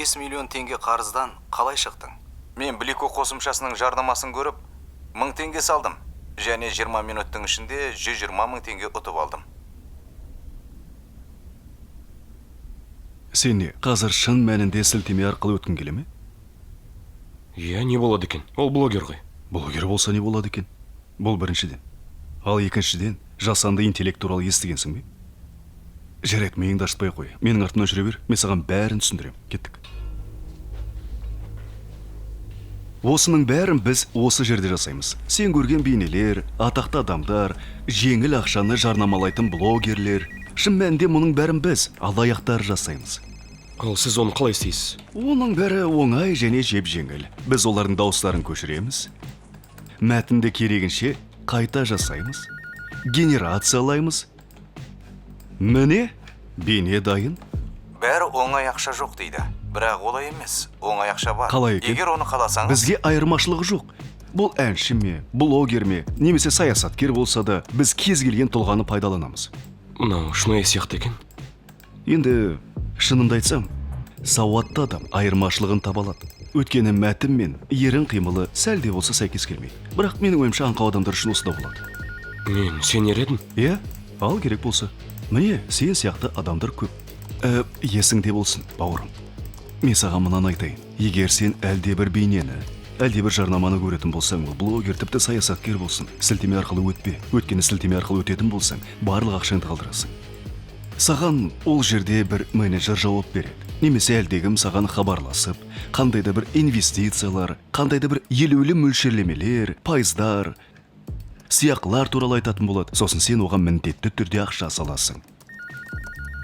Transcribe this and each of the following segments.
5 миллион теңге қарыздан қалай шықтың? Мен Блико қосымшасының жарнамасын көріп, 1000 теңге салдым. Және 20 минуттың ішінде 120 мың теңге ұтып алдым. Сен не, қазір шын мәнінде сілтеме арқылы өткің келе ме? Иә, не болады екен? Ол блогер ғой. Блогер болса не болады екен? Бұл біріншіден. Ал екіншіден, жасанды интеллект туралы естігенсің бе? Жарайды, миыңды ашпай қой. Менің артымнан жүре бер, мен саған бәрін түсіндірем. Кеттік. Осының бәрін біз осы жерде жасаймыз. Сен көрген бейнелер, атақты адамдар, жеңіл ақшаны жарнамалайтын блогерлер. Шын мәнінде мұның бәрін біз алаяқтар жасаймыз. Ал сіз оны қалай істейсіз? Оның бәрі оңай және жеп-жеңіл. Біз олардың дауыстарын көшіреміз. Мәтінді керегінше қайта жасаймыз. Генерациялаймыз. Міне, бейне дайын. Бәрі оңай ақша жоқ дейді. Бірақ олай емес. Оңай ақша бар. Қалай екен? Егер оны қаласаңыз... Бізге айырмашылығы жоқ. Бұл әнші ме, блогер ме, немесе саясаткер болса да, біз кез келген тұлғаны пайдаланамыз. Мынау шынайы сияқты екен. Енді шынымды айтсам, сауатты адам айырмашылығын таба алады. Өйткені мәтін мен ерін қимылы сәл де болса сәйкес келмейді. Бірақ менің ойымша аңқау адамдар үшін осы да болады. Мен сенер едім. Иә, ал керек болса. Міне, сен сияқты адамдар көп. Есіңде болсын, бауырым. Мен саған мынаны айтайын. Егер сен әлде бір бейнені, әлде бір жарнаманы көретін болсаң, блогер тіпті саясаткер болсын, сілтеме арқылы өтпе. Өйткені сілтеме арқылы өтетін болсаң, барлық ақшаңды қалдырасың. Саған ол жерде бір менеджер жауап береді. Немесе әлдегім саған хабарласып, қандайда бір инвестициялар, қандайда бір елеулі мөлшерлемелер, пайыздар, сыйақылар туралы айтатын болады. Сосын сен оған міндетті түрде ақша саласың.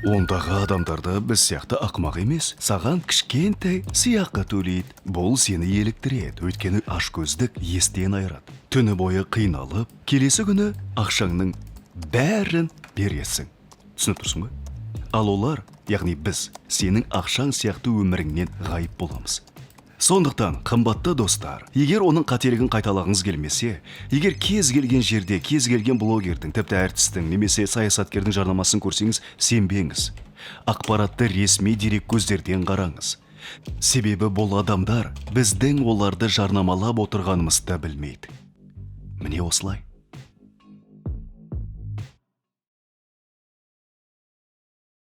Ондағы адамдарды біз сияқты ақымақ емес, саған кішкентай сыйақы төлейді. Бұл сені еліктіреді, өйткені ашкөздік естен айырады. Түні бойы қиналып, келесі күні ақшаңның бәрін бересің. Түсініп тұрсың ба? Ал олар, яғни біз, сенің ақшаң сияқты өміріңнен ғайып боламыз. Сондықтан, қымбатты достар, егер оның қателігін қайталағыңыз келмесе, егер кез келген жерде, кез келген блогердің, тіпті әртістің, немесе саясаткердің жарнамасын көрсеңіз, сенбеңіз. Ақпаратты ресми дерек көздерден қараңыз. Себебі бұл адамдар біздің оларды жарнамалап отырғанымызды білмейді. Міне осылай.